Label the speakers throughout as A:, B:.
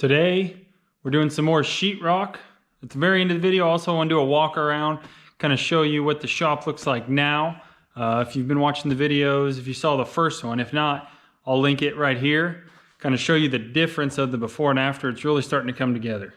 A: Today, we're doing some more sheetrock. At the very end of the video, I also want to do a walk around, kind of show you what the shop looks like now. If you've been watching the videos, if you saw the first one, if not, I'll link it right here. Kind of show you the difference of the before and after. It's really starting to come together.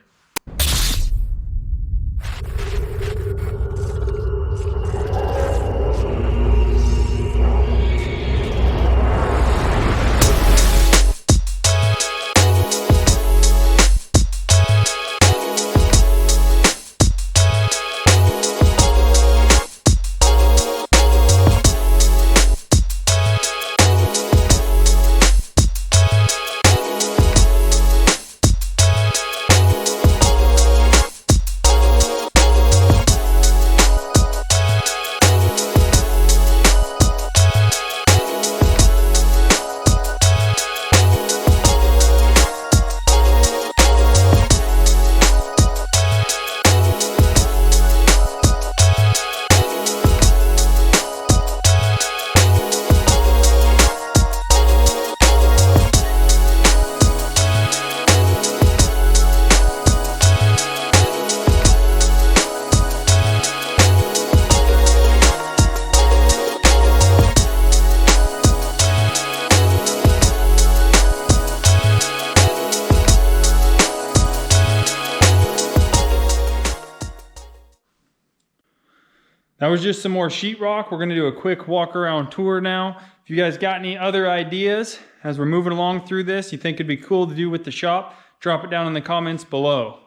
A: That was just some more sheetrock. We're gonna do a quick walk around tour now. If you guys got any other ideas as we're moving along through this, you think it'd be cool to do with the shop, drop it down in the comments below.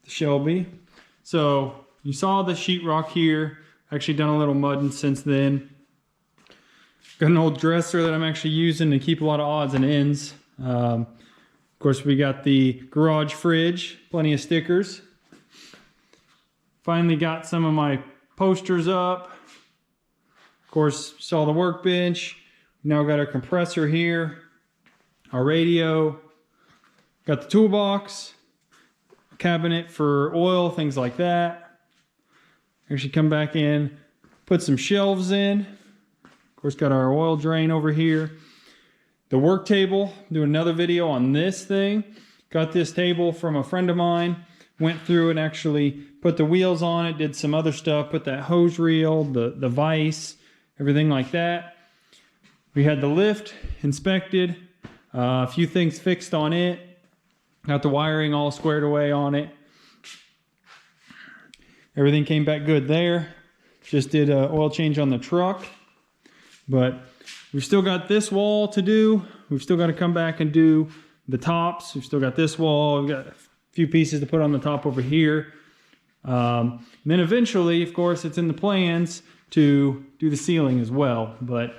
A: Shelby. So you saw the sheetrock here. Actually done a little mudding since then. Got an old dresser that I'm actually using to keep a lot of odds and ends. Of course, we got the garage fridge, plenty of stickers. Finally got some of my posters up. Of course, saw the workbench. Now got our compressor here, our radio, got the toolbox, cabinet for oil, things like that. Actually come back in, put some shelves in. Of course, got our oil drain over here. The work table, do another video on this thing. Got this table from a friend of mine. Went through and actually put the wheels on it, did some other stuff, put that hose reel, the vise, everything like that. We had the lift inspected, a few things fixed on it, got the wiring all squared away on it. Everything came back good there. Just did an oil change on the truck. But we've still got this wall to do. We've still got to come back and do the tops. We've still got this wall. We've got a few pieces to put on the top over here. Then eventually, of course, it's in the plans to do the ceiling as well, but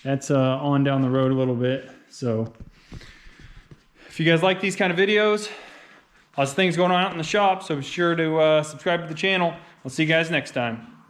A: that's on down the road a little bit. So if you guys like these kind of videos, lots of things going on out in the shop, so be sure to subscribe to the channel. I'll see you guys next time.